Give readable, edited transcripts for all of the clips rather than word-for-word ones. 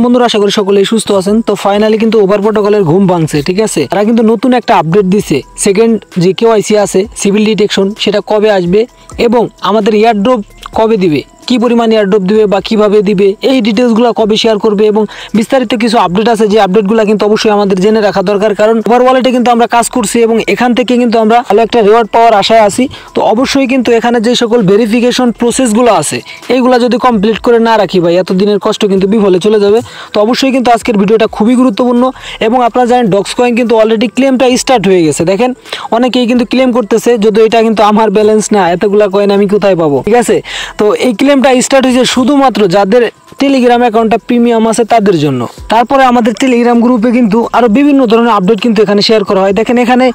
বন্ধুরা আশা করি সকলেই সুস্থ আছেন। তো ফাইনালি কিন্তু ওভার প্রোটোকলের ঘুম ভাঙছে, ঠিক আছে। তারা কিন্তু নতুন একটা আপডেট দিছে। সেকেন্ড যে কেওয়াইসি আছে সিভিল ডিটেকশন, সেটা কবে আসবে এবং আমাদের এয়ারড্রপ কবে দিবে, কি পরিমাণ এয়ারড্রপ দিবে বা কিভাবে দিবে, এই ডিটেলসগুলো কবে শেয়ার করবে এবং বিস্তারিত কিছু আপডেট আছে, যে আপডেটগুলো কিন্তু অবশ্যই আমাদের জেনে রাখা দরকার। কারণ ওভার ওয়ালেটে কিন্তু আমরা কাজ করছি এবং এখান থেকে কিন্তু আমরা ভালো একটা রিওয়ার্ড পাওয়ার আশায় আছি। তো অবশ্যই কিন্তু এখানে যে সকল ভেরিফিকেশন প্রসেসগুলো আছে এইগুলো যদি কমপ্লিট করে না রাখি ভাই, এতদিনের কষ্ট কিন্তু বিফলে চলে যাবে। তো অবশ্যই কিন্তু আজকের ভিডিওটা খুবই গুরুত্বপূর্ণ। এবং আপনারা জানেন ডক্স কয়েন কিন্তু অলরেডি ক্লেমটা স্টার্ট হয়ে গেছে। দেখেন অনেকেই কিন্তু ক্লেম করতেছে, যদি এটা কিন্তু আমার ব্যালেন্স না, এতগুলা কয়েন আমি কোথায় পাবো, ঠিক আছে। তো এই ক্লেমটা স্টার্ট হয়েছে শুধুমাত্র যাদের টেলিগ্রাম অ্যাকাউন্টটা প্রিমিয়াম আছে তাদের জন্য। তারপরে আমাদের টেলিগ্রাম গ্রুপে কিন্তু আরো বিভিন্ন ধরনের আপডেট কিন্তু এখানে শেয়ার করা হয়। দেখেন এখানে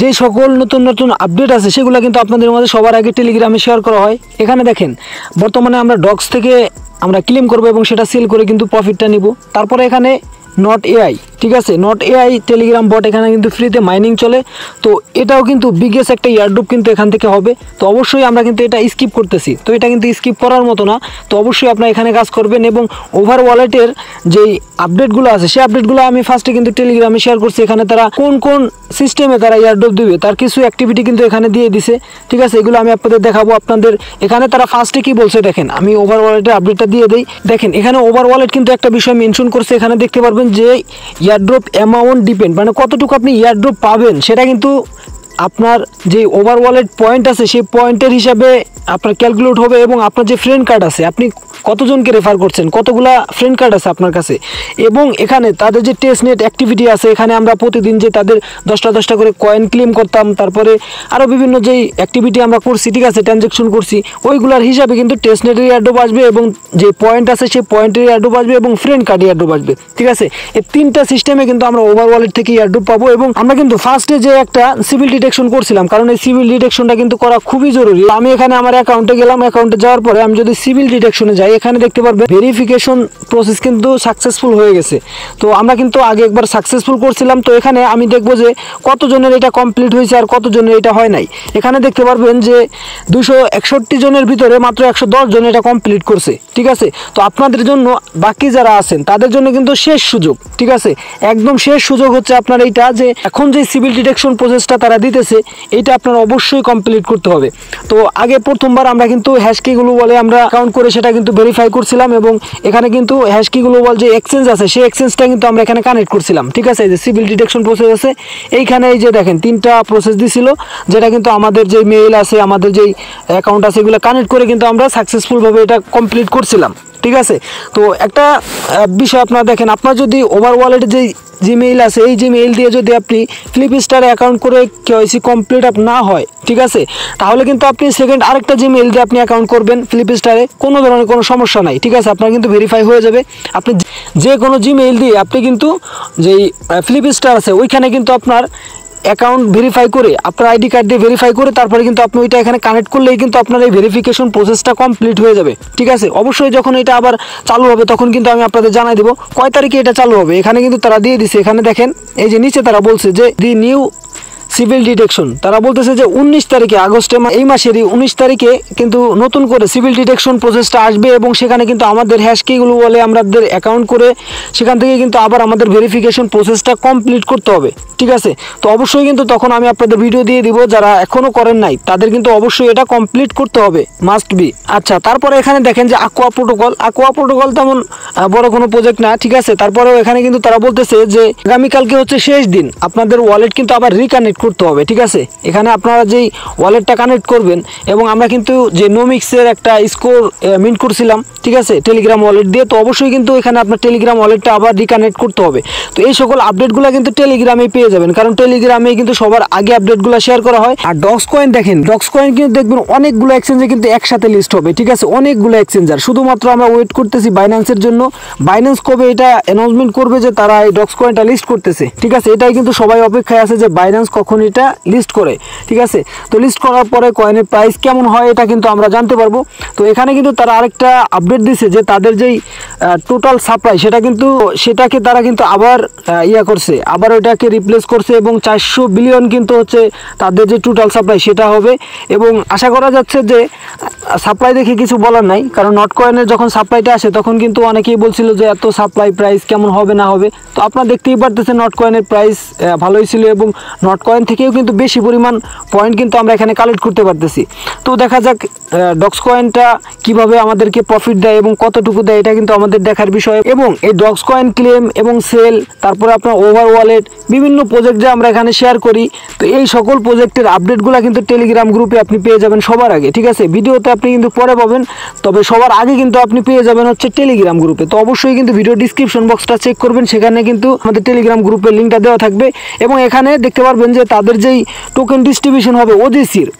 যে সকল নতুন নতুন আপডেট আছে সেগুলো কিন্তু আপনাদের মধ্যে সবার আগে টেলিগ্রামে শেয়ার করা হয়। এখানে দেখেন বর্তমানে আমরা ডক্স থেকে আমরা ক্লেম করবো এবং সেটা সেল করে কিন্তু প্রফিটটা নিব। তারপরে এখানে নট এআই, ঠিক আছে, নট এআই টেলিগ্রাম বট এখানে কিন্তু ফ্রিতে মাইনিং চলে। তো এটাও কিন্তু বিগেস্ট একটা ইয়ারড্রপ কিন্তু এখান থেকে হবে। তো অবশ্যই আমরা কিন্তু এটা স্কিপ করতেছি, তো এটা কিন্তু স্কিপ করার মতো না। তো অবশ্যই আপনারা এখানে কাজ করবেন এবং ওভার ওয়ালেটের যেই আপডেটগুলো আছে সেই আপডেটগুলো আমি ফার্স্টে কিন্তু টেলিগ্রামে শেয়ার করছি। এখানে তারা কোন কোন সিস্টেমে তারা ইয়ারড্রপ দিবে তার কিছু অ্যাক্টিভিটি কিন্তু এখানে দিয়ে দিছে, ঠিক আছে। এগুলো আমি আপনাদের দেখাবো। আপনাদের এখানে তারা ফার্স্টে কি বলছে দেখেন, আমি ওভার ওয়ালেটের আপডেটটা দিয়ে দিই। দেখেন এখানে ওভার ওয়ালেট কিন্তু একটা বিষয় মেনশন করছে, এখানে দেখতে পারবেন যে ইয়ারড্রপ অ্যামাউন্ট ডিপেন্ড, মানে কতটুকু আপনি ইয়ারড্রপ পাবেন সেটা কিন্তু আপনার যে ওভার ওয়ালেট পয়েন্ট আছে সেই পয়েন্টের হিসাবে আপনার ক্যালকুলেট হবে। এবং আপনার যে ফ্রেন্ড কার্ড আছে, আপনি কতজনকে রেফার করছেন, কতগুলা ফ্রেন্ড কার্ড আছে আপনার কাছে, এবং এখানে তাদের যে টেস্ট নেট অ্যাক্টিভিটি আছে, এখানে আমরা প্রতিদিন যে তাদের 10টা করে কয়েন ক্লেম করতাম, তারপরে আরও বিভিন্ন যেই অ্যাক্টিভিটি আমরা করছি, ঠিক আছে, ট্রানজ্যাকশন করছি, ওইগুলোর হিসাবে কিন্তু টেস্ট নেটের এয়ারড্রপ আসবে এবং যে পয়েন্ট আছে সেই পয়েন্টের এয়ারড্রপ আসবে এবং ফ্রেন্ড কার্ড এয়ারড্রপ আসবে, ঠিক আছে। এই তিনটা সিস্টেমে কিন্তু আমরা ওভার ওয়ালেট থেকে এয়ারড্রপ পাবো। এবং আমরা কিন্তু ফার্স্টে যে একটা সিভিল ডিটেকশন করছিলাম, কারণ এই সিভিল ডিটেকশনটা কিন্তু করা খুবই জরুরি। আমি এখানে আমার অ্যাকাউন্টে গেলাম, অ্যাকাউন্টে যাওয়ার পরে আমি যদি সিভিল ডিটেকশনে যাই, এখানে দেখতে পারবেন ভেরিফিকেশন প্রসেস কিন্তু সাকসেসফুল হয়ে গেছে। তো আমরা কিন্তু আগে একবার সাকসেসফুল করছিলাম। তো এখানে আমি দেখবো যে কতজনের এটা কমপ্লিট হয়েছে আর কতজনের এটা হয় নাই। এখানে দেখতে পারবেন যে 261 জনের ভিতরে মাত্র 110 জন এটা কমপ্লিট করছে, ঠিক আছে। তো আপনাদের জন্য বাকি যারা আছেন তাদের জন্য কিন্তু শেষ সুযোগ, ঠিক আছে, একদম শেষ সুযোগ হচ্ছে আপনার এইটা, যে এখন যে সিভিল ডিটেকশন প্রসেসটা তারা দিতেছে এটা আপনার অবশ্যই কমপ্লিট করতে হবে। তো আগে প্রথমবার আমরা কিন্তু হ্যাশকিগুলো বলে আমরা কাউন্ট করে সেটা কিন্তু ভেরিফাই করছিলাম এবং এখানে কিন্তু হ্যাশকিগুলো বল যে এক্সচেঞ্জ আছে সেই এক্সচেঞ্জটা কিন্তু আমরা এখানে কানেক্ট করছিলাম, ঠিক আছে। যে সিভিল ডিটেকশন প্রসেস আছে এইখানে, এই যে দেখেন 3টা প্রসেস দিছিল, যেটা কিন্তু আমাদের যে মেইল আছে, আমাদের যেই অ্যাকাউন্ট আছে, এগুলো কানেক্ট করে কিন্তু আমরা সাকসেসফুলভাবে এটা কমপ্লিট করছিলাম, ঠিক আছে। তো একটা বিষয় আপনারা দেখেন, আপনার যদি ওভার ওয়ালেটে যেই জিমেইল আছে এই জিমেইল দিয়ে যদি আপনি ফ্লিপস্টারে অ্যাকাউন্ট করে কেওয়াইসি কমপ্লিট আপ না হয়, ঠিক আছে, তাহলে কিন্তু আপনি সেকেন্ড আরেকটা জিমেইল দিয়ে আপনি অ্যাকাউন্ট করবেন ফ্লিপস্টারে, কোনো ধরনের কোনো সমস্যা নাই, ঠিক আছে, আপনার কিন্তু ভেরিফাই হয়ে যাবে। আপনি যে কোনো জিমেইল দিয়ে আপনি কিন্তু যেই ফ্লিপস্টার আছে ওইখানে কিন্তু আপনার অ্যাকাউন্ট ভেরিফাই করে, আপনার আইডি কার্ড দিয়ে ভেরিফাই করে তারপরে কিন্তু আপনি ওইটা এখানে কানেক্ট করলেই কিন্তু আপনার এই ভেরিফিকেশন প্রসেসটা কমপ্লিট হয়ে যাবে, ঠিক আছে। অবশ্যই যখন এটা আবার চালু হবে তখন কিন্তু আমি আপনাদের জানাই দেবো কয় তারিখে এটা চালু হবে। এখানে কিন্তু তারা দিয়ে দিছে, এখানে দেখেন এই যে নিচে তারা বলছে যে দি নিউ সিভিল ডিটেকশন, তারা বলতেছে যে 19 তারিখে আগস্টে, এই মাসেরই 19 তারিখে কিন্তু নতুন করে সিভিল ডিটেকশন প্রসেসটা আসবে এবং সেখানে কিন্তু আমাদের হ্যাশকিগুলো বলে আমাদের অ্যাকাউন্ট করে সেখান থেকে কিন্তু আবার আমাদের ভেরিফিকেশন প্রসেসটা কমপ্লিট করতে হবে, ঠিক আছে। তো অবশ্যই কিন্তু তখন আমি আপনাদের ভিডিও দিয়ে দিব, যারা এখনও করেন নাই তাদের কিন্তু অবশ্যই এটা কমপ্লিট করতে হবে, মাস্ট বি। আচ্ছা, তারপরে এখানে দেখেন যে আকোয়া প্রোটোকল তেমন বড় কোনো প্রজেক্ট না, ঠিক আছে। তারপরেও এখানে কিন্তু তারা বলতেছে যে আগামীকালকে হচ্ছে শেষ দিন, আপনাদের ওয়ালেট কিন্তু আবার রিকানেক্ট করতে হবে, ঠিক আছে। এখানে আপনারা যেই ওয়ালেটটা কানেক্ট করবেন, এবং আমরা কিন্তু যে নোমিক্সের একটা স্কোর মিন্ট করছিলাম, ঠিক আছে, টেলিগ্রাম ওয়ালেট দিয়ে, তো অবশ্যই কিন্তু এখানে আপনার টেলিগ্রাম ওয়ালেটটা আবার রিকানেক্ট করতে হবে। তো এই সকল আপডেটগুলো কিন্তু টেলিগ্রামে পেয়ে যাবেন, কারণ টেলিগ্রামে কিন্তু সবার আগে আপডেটগুলো শেয়ার করা হয়। আর ডক্স কয়েন দেখেন, ডক্স কয়েন কিন্তু দেখবেন অনেকগুলো এক্সচেঞ্জে কিন্তু একসাথে লিস্ট হবে, ঠিক আছে, অনেকগুলো এক্সচেঞ্জার। শুধুমাত্র আমরা ওয়েট করতেছি বাইন্যান্সের জন্য, বাইন্যান্স কবে এটা অ্যানাউন্সমেন্ট করবে যে তারা এই ডক্স কয়েনটা লিস্ট করতেছে, ঠিক আছে, এটাই কিন্তু সবাই অপেক্ষায় আছে যে বাইন্যান্স কখন যখন এটা লিস্ট করে, ঠিক আছে। তো লিস্ট করার পরে কয়েনের প্রাইস কেমন হয় এটা কিন্তু আমরা জানতে পারবো। তো এখানে কিন্তু তারা আরেকটা আপডেট দিছে যে তাদের যেই টোটাল সাপ্লাই সেটাকে তারা কিন্তু আবার করছে, আবার ওইটাকে রিপ্লেস করছে এবং 400 বিলিয়ন কিন্তু হচ্ছে তাদের যে টোটাল সাপ্লাই সেটা হবে। এবং আশা করা যাচ্ছে যে সাপ্লাই দেখে কিছু বলার নাই, কারণ নট কয়েনের যখন সাপ্লাইটা আসে তখন কিন্তু অনেকেই বলছিল যে এত সাপ্লাই প্রাইস কেমন হবে না হবে। তো আপনারা দেখতেই পারতেছেন নট কয়েনের প্রাইস ভালোই ছিল এবং নট কয়েন থেকেও কিন্তু বেশি পরিমাণ পয়েন্ট কিন্তু আমরা এখানে কালেক্ট করতে পারতেছি। তো দেখা যাক ডক্স কয়েনটা কিভাবে আমাদেরকে প্রফিট দেয় এবং কতটুকু দেয়, এটা কিন্তু আমাদের দেখার বিষয়। এবং এই ডক্স কয়েন ক্লেম এবং সেল, তারপরে আপনার ওভার ওয়ালেট, বিভিন্ন প্রজেক্ট যে আমরা এখানে শেয়ার করি, তো এই সকল প্রজেক্টের আপডেটগুলো কিন্তু টেলিগ্রাম গ্রুপে আপনি পেয়ে যাবেন সবার আগে, ঠিক আছে। ভিডিওতে আপনি কিন্তু পরে পাবেন, তবে সবার আগে কিন্তু আপনি পেয়ে যাবেন হচ্ছে টেলিগ্রাম গ্রুপে। তো অবশ্যই কিন্তু ভিডিও ডিসক্রিপশন বক্সটা চেক করবেন, সেখানে কিন্তু আমাদের টেলিগ্রাম গ্রুপের লিঙ্কটা দেওয়া থাকবে। এবং এখানে দেখতে পারবেন যে তাদের যেই টোকেন ডিস্ট্রিবিউশন হবে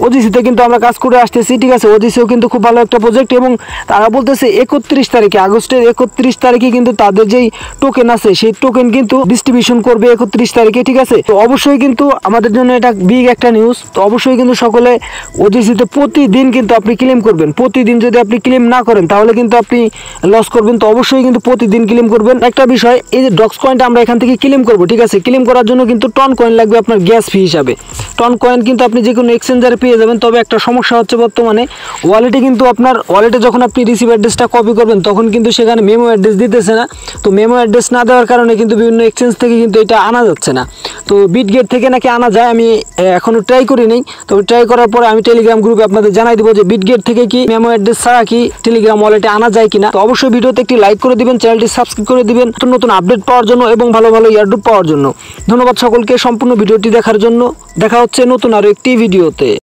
ওজিসিতে কিন্তু আমরা কাজ করে আসতেছি, ঠিক আছে। ওজিসিও কিন্তু খুব ভালো একটা প্রজেক্ট এবং তারা বলতেছে 31 তারিখে, আগস্টের 31 তারিখে কিন্তু তাদের যেই টোকেন আছে সেই টোকেন কিন্তু ডিস্ট্রিবিউশন করবে 31 তারিখে, ঠিক আছে। তো অবশ্যই কিন্তু আমাদের জন্য এটা বিগ একটা নিউজ। তো অবশ্যই কিন্তু সকলে ওজিসিতে প্রতিদিন কিন্তু আপনি ক্লেম করবেন। প্রতিদিন যদি আপনি ক্লেম না করেন তাহলে কিন্তু আপনি লস করবেন। তো অবশ্যই কিন্তু প্রতিদিন ক্লেম করবেন। একটা বিষয়, এই যে ডক্স কয়েনটা আমরা এখান থেকে ক্লেম করব, ঠিক আছে। ক্লেম করার জন্য কিন্তু টন কয়েন লাগবে আপনার গ্যাস ফি হিসাবে। টন কয়েন কিন্তু আপনি যে কোনো এক্সচেঞ্জারে পেয়ে যাবেন, তবে একটা সমস্যা হচ্ছে বর্তমানে ওয়ালেটে কিন্তু আপনার ওয়ালেটে যখন আপনি রিসিভ অ্যাড্রেসটা কপি করবেন তখন কিন্তু সেখানে মেমো অ্যাড্রেস দিতেছে না। তো মেমো অ্যাড্রেস না দেওয়ার কারণে কিন্তু বিভিন্ন এক্সচেঞ্জ থেকে কিন্তু এটা আনা যাচ্ছে না। তো বিটগেট থেকে নাকি আনা যায়, আমি এখনও ট্রাই করি নাই। তবে ট্রাই করার পরে আমি টেলিগ্রাম গ্রুপে আপনাদের জানাই দেবো যে বিটগেট থেকে কি মেমো অ্যাড্রেস ছাড়া কি টেলিগ্রাম ওয়ালেটে আনা যায় কিনা। তো অবশ্যই ভিডিওতে একটি লাইক করে দিবেন, চ্যানেলটি সাবস্ক্রাইব করে দিবেন নতুন নতুন আপডেট পাওয়ার জন্য এবং ভালো ভালো এয়ারড্রপ পাওয়ার জন্য। ধন্যবাদ সকলকে সম্পূর্ণ ভিডিওটি দেখার জন্য। দেখা হচ্ছে নতুন আরও একটি ভিডিওতে।